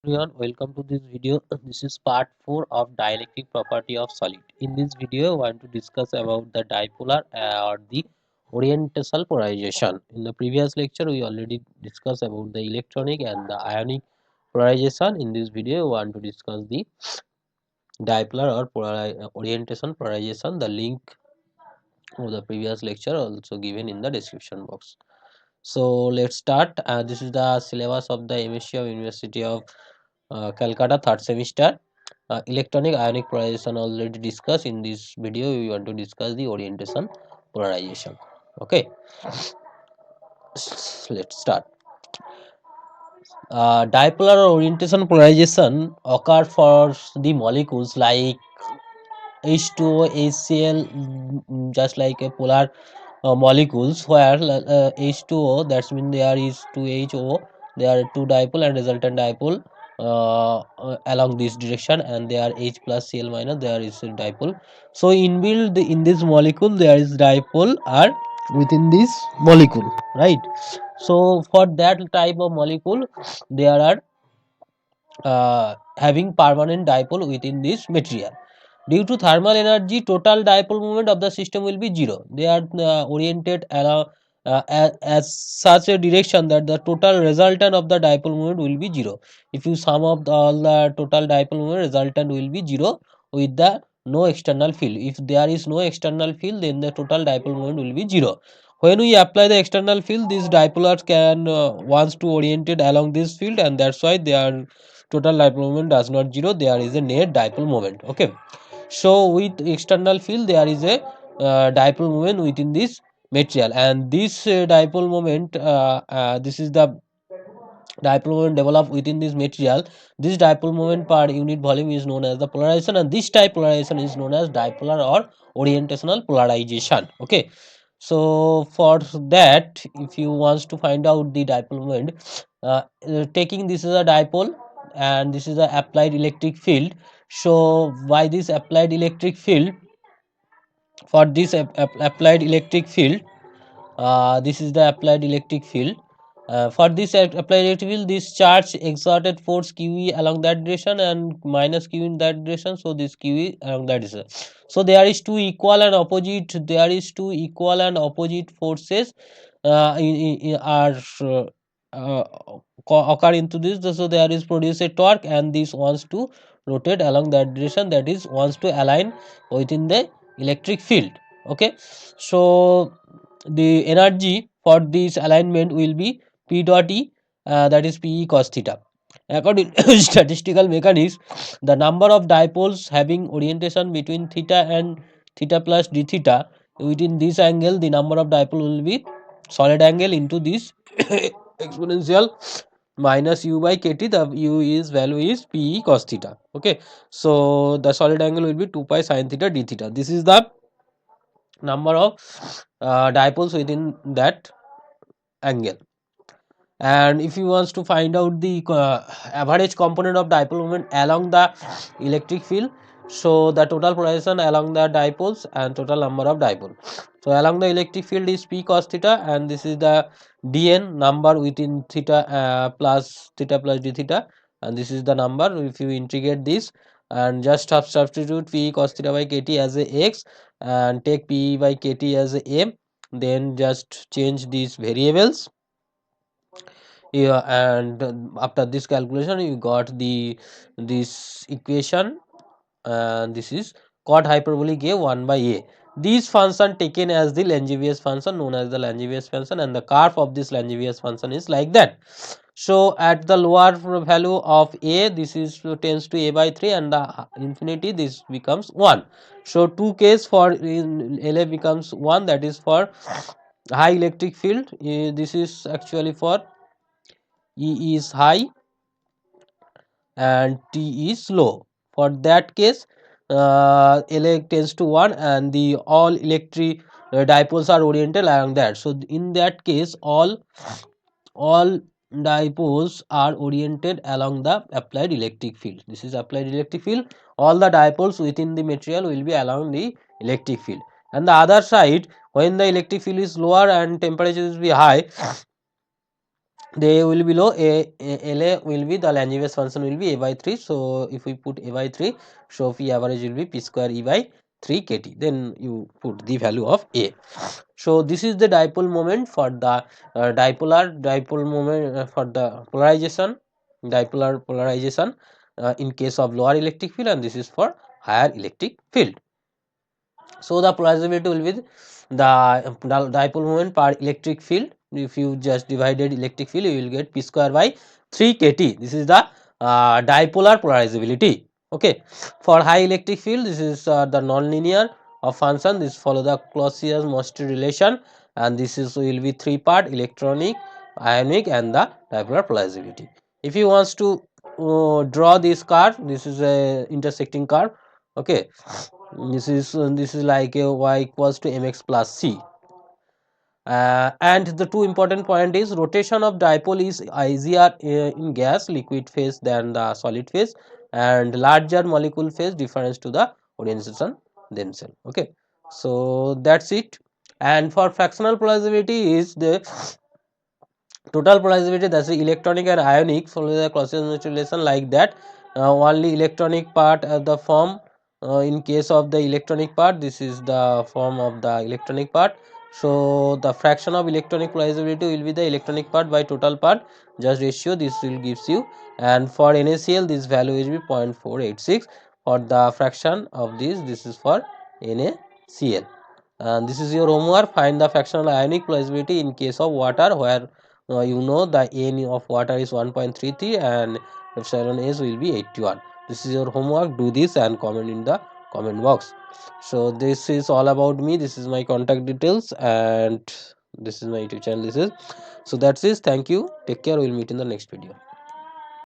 Everyone, welcome to this video. This is part 4 of dielectric property of solid. In this video, I want to discuss about the dipolar or the orientational polarization. In the previous lecture, we already discussed about the electronic and the ionic polarization. In this video, I want to discuss the dipolar or orientation polarization. The link of the previous lecture also given in the description box. So let's start. This is the syllabus of the M.Sc of University of Calcutta third semester. Electronic ionic polarization already discussed. In this video we want to discuss the orientation polarization. Okay, let's start. Dipolar or orientation polarization occur for the molecules like H2O, HCl, just like a polar molecules where H2O, that's mean there is 2HO, there are two dipole and resultant dipole along this direction, and there are H plus Cl minus, there is a dipole. So inbuilt in this molecule there is dipole are within this molecule, right? So for that type of molecule there are having permanent dipole within this material. Due to thermal energy, total dipole moment of the system will be zero. They are oriented as such a direction that the total resultant of the dipole moment will be zero. If you sum up all the total dipole moment, resultant will be zero with the no external field. If there is no external field, then the total dipole moment will be zero. When we apply the external field, these dipolars can wants to oriented along this field, and that's why they are total dipole moment does not zero. There is a net dipole moment. Okay, so with external field there is a dipole moment within this material, and this dipole moment this is the dipole moment developed within this material. This dipole moment per unit volume is known as the polarization, and this type polarization is known as dipolar or orientational polarization. Okay, so for that, if you wants to find out the dipole moment, taking this is a dipole and this is a applied electric field. So by this applied electric field, for this applied electric field, this is the applied electric field. For this applied electric field, this charge exerted force QE along that direction and minus Q in that direction. So this QE along that direction. So there is two equal and opposite. There is two equal and opposite forces are uh, occur into this. So there is produce a torque, and this wants to rotate along that direction. That is wants to align within the electric field. Okay, so the energy for this alignment will be P dot E, that is P e cos theta. According to statistical mechanics, the number of dipoles having orientation between theta and theta plus d theta, within this angle the number of dipole will be solid angle into this exponential minus u by kt. The u is value is P e cos theta. Okay, so the solid angle will be 2 pi sin theta d theta. This is the number of dipoles within that angle. And if you wants to find out the average component of dipole moment along the electric field, so the total polarization along the dipoles and total number of dipole. So along the electric field is P cos theta, and this is the dn number within theta plus d theta, and this is the number. If you integrate this and just substitute P cos theta by kt as a x and take P by kt as a m, then just change these variables. Yeah, and after this calculation you got this equation, and this is cot hyperbolic a 1 by a. These function taken as the Langevieus function, known as the Langevieus function, and the curve of this Langevieus function is like that. So at the lower value of a, this is tends to a by 3, and the infinity this becomes 1. So 2 case for in LA becomes 1, that is for high electric field. This is actually for E is high and T is low. For that case, LA tends to 1, and the all electric dipoles are oriented along that. So in that case, all dipoles are oriented along the applied electric field. This is applied electric field. All the dipoles within the material will be along the electric field. And the other side, when the electric field is lower and temperature is be high, they will be low. La will be the Langevin function will be a by 3. So if we put a by 3, so P average will be P square E by 3 kt. Then you put the value of A. So this is the dipole moment for the dipole moment for the polarization, dipolar polarization in case of lower electric field, and this is for higher electric field. So the polarizability will be the dipole moment per electric field. If you just divided electric field, you will get P square by 3 kt. This is the dipolar polarizability. Okay, for high electric field, this is the non-linear of function. This follow the Clausius-Monesti relation, and this is will be three part: electronic, ionic, and the dipolar polarizability. If you wants to draw this curve, this is a intersecting curve. Okay, this is like y equals to mx plus c. And the two important point is rotation of dipole is easier in gas liquid phase than the solid phase, and larger molecule phase difference to the orientation themselves. Okay, so that's it. And for fractional polarizability is the total polarizability, that's the electronic and ionic, follow the Clausius relation like that. Only electronic part of the form, in case of the electronic part, this is the form of the electronic part. So the fraction of electronic polarizability will be the electronic part by total part, just ratio this will gives you. And for NaCl this value will be 0.486. For the fraction of this is for NaCl. And this is your homework. Find the fractional ionic polarizability in case of water, where you know the N of water is 1.33 and epsilon S will be 81. This is your homework. Do this and comment in the comment box. So this is all about me. This is my contact details, and this is my YouTube channel. This is, so that's it. Thank you. Take care. We'll meet in the next video.